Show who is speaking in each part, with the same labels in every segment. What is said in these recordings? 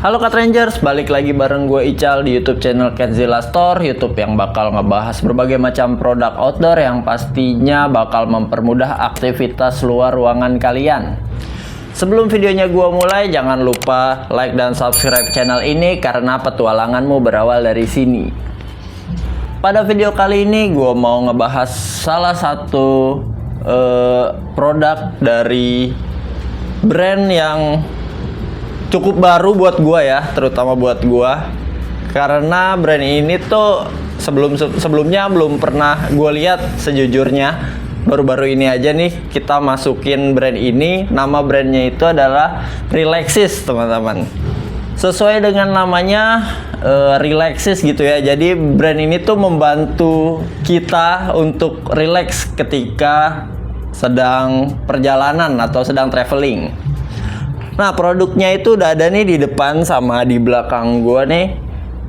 Speaker 1: Halo Cat Rangers, balik lagi bareng gue Ical di YouTube channel Catzilla Store, YouTube yang bakal ngebahas berbagai macam produk outdoor yang pastinya bakal mempermudah aktivitas luar ruangan kalian. Sebelum videonya gue mulai, jangan lupa like dan subscribe channel ini karena petualanganmu berawal dari sini. Pada video kali ini gue mau ngebahas salah satu produk dari brand yang cukup baru buat gua ya, terutama buat gua, karena brand ini tuh sebelumnya belum pernah gua lihat sejujurnya. Baru-baru ini aja nih kita masukin brand ini. Nama brandnya itu adalah Relaxis, teman-teman. Sesuai dengan namanya, Relaxis gitu ya. Jadi brand ini tuh membantu kita untuk relax ketika sedang perjalanan atau sedang traveling. Nah, produknya itu udah ada nih di depan sama di belakang gua nih.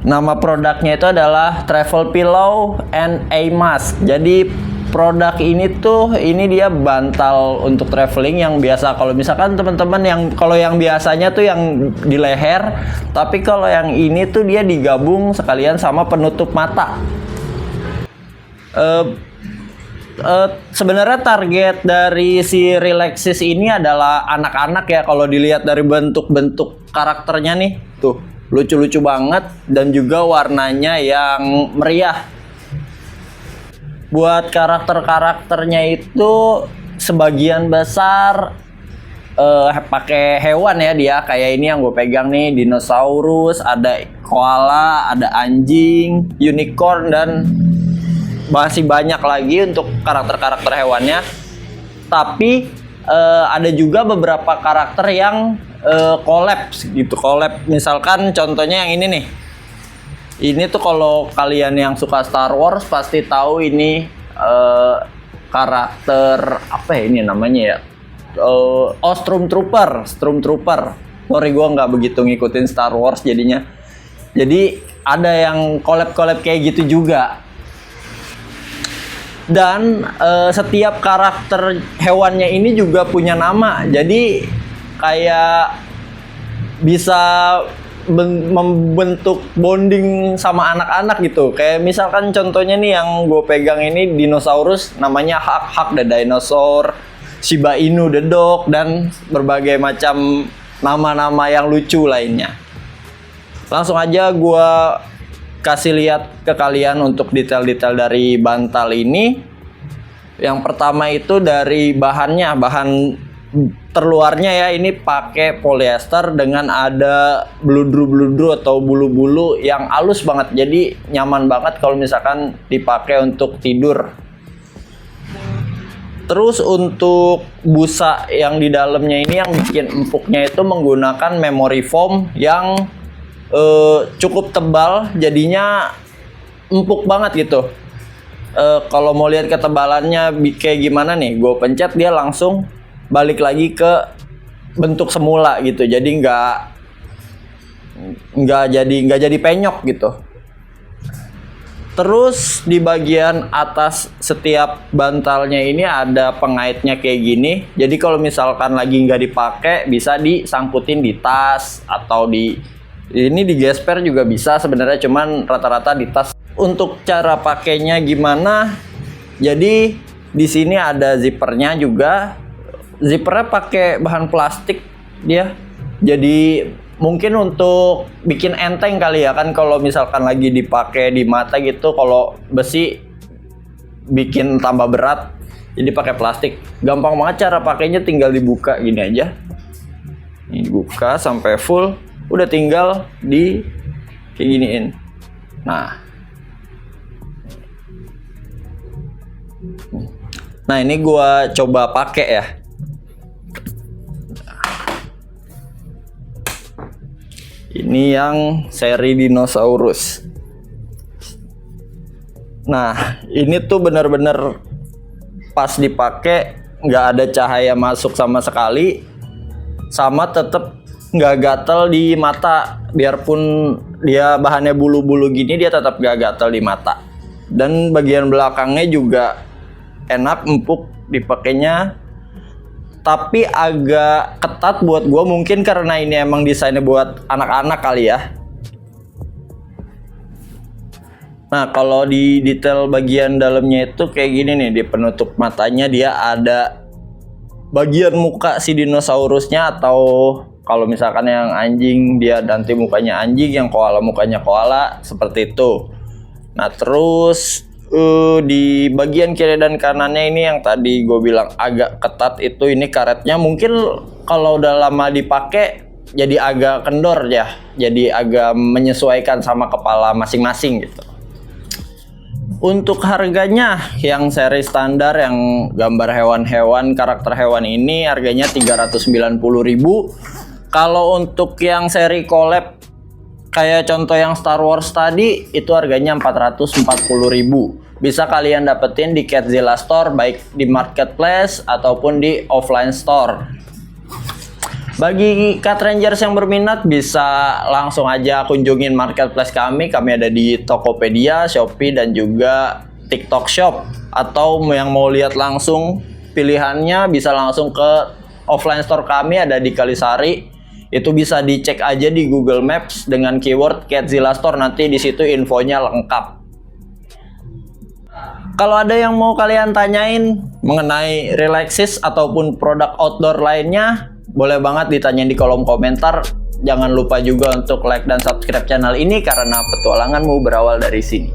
Speaker 1: Nama produknya itu adalah Travel Pillow and a Mask. Jadi produk ini dia bantal untuk traveling yang biasa. Kalau misalkan teman-teman yang biasanya tuh yang di leher, tapi kalau yang ini tuh dia digabung sekalian sama penutup mata. Sebenarnya target dari si Relaxis ini adalah anak-anak ya. Kalau dilihat dari bentuk-bentuk karakternya nih, tuh lucu-lucu banget dan juga warnanya yang meriah. Buat karakternya itu sebagian besar pakai hewan ya dia. Kayak ini yang gue pegang nih, dinosaurus, ada koala, ada anjing, unicorn, dan masih banyak lagi untuk karakter hewannya. Tapi ada juga beberapa karakter yang collab gitu. Collab misalkan contohnya yang ini nih. Ini tuh kalau kalian yang suka Star Wars pasti tahu ini karakter apa ya ini namanya ya? Stormtrooper. Sorry gue nggak begitu ngikutin Star Wars jadinya. Jadi ada yang collab kayak gitu juga. Dan setiap karakter hewannya ini juga punya nama. Jadi kayak bisa membentuk bonding sama anak-anak gitu. Kayak misalkan contohnya nih yang gue pegang ini dinosaurus, namanya Hak the Dinosaur, Shiba Inu the Dog, dan berbagai macam nama-nama yang lucu lainnya. Langsung aja gue kasih lihat ke kalian untuk detail-detail dari bantal ini. Yang pertama itu dari bahan terluarnya ya, ini pakai polyester dengan ada bludru atau bulu-bulu yang halus banget. Jadi nyaman banget kalau misalkan dipakai untuk tidur. Terus untuk busa yang di dalamnya ini yang bikin empuknya itu menggunakan memory foam yang cukup tebal, jadinya empuk banget gitu. Kalau mau lihat ketebalannya kayak gimana nih, gue pencet dia langsung balik lagi ke bentuk semula gitu. Jadi nggak jadi penyok gitu. Terus di bagian atas setiap bantalnya ini ada pengaitnya kayak gini. Jadi kalau misalkan lagi nggak dipakai bisa disangkutin di tas atau ini di gesper juga bisa sebenarnya, cuman rata-rata di tas. Untuk cara pakainya gimana? Jadi di sini ada zippernya juga. Zippernya pakai bahan plastik dia. Jadi mungkin untuk bikin enteng kali ya, kan kalau misalkan lagi dipakai di mata gitu, kalau besi bikin tambah berat. Jadi pakai plastik. Gampang banget cara pakainya, tinggal dibuka gini aja. Ini dibuka sampai full. Udah tinggal di kayak giniin. Nah ini gua coba pakai ya. Ini yang seri dinosaurus. Nah ini tuh bener-bener pas dipakai nggak ada cahaya masuk sama sekali, sama tetep nggak gatel di mata. Biarpun dia bahannya bulu-bulu gini, dia tetap nggak gatel di mata. Dan bagian belakangnya juga enak, empuk dipakainya. tapi agak ketat buat gue, mungkin karena ini emang desainnya buat anak-anak kali ya. Nah, kalau di detail bagian dalamnya itu kayak gini nih, di penutup matanya dia ada bagian muka si dinosaurusnya, atau kalau misalkan yang anjing dia nanti mukanya anjing, yang koala mukanya koala, seperti itu. Nah, terus di bagian kiri dan kanannya ini yang tadi gue bilang agak ketat itu, ini karetnya mungkin kalau udah lama dipakai jadi agak kendor ya, jadi agak menyesuaikan sama kepala masing-masing gitu. Untuk harganya yang seri standar yang gambar hewan-hewan, karakter hewan ini harganya 390.000. Kalau untuk yang seri collab kayak contoh yang Star Wars tadi itu harganya 440.000. Bisa kalian dapetin di Catzilla Store, baik di marketplace ataupun di offline store. Bagi Cat Rangers yang berminat bisa langsung aja kunjungin marketplace kami. Kami ada di Tokopedia, Shopee, dan juga TikTok Shop. Atau yang mau lihat langsung pilihannya bisa langsung ke offline store kami, ada di Kalisari. Itu bisa dicek aja di Google Maps dengan keyword Catzilla Store, nanti di situ infonya lengkap. Kalau ada yang mau kalian tanyain mengenai Relaxis ataupun produk outdoor lainnya, boleh banget ditanyain di kolom komentar. Jangan lupa juga untuk like dan subscribe channel ini karena petualanganmu berawal dari sini.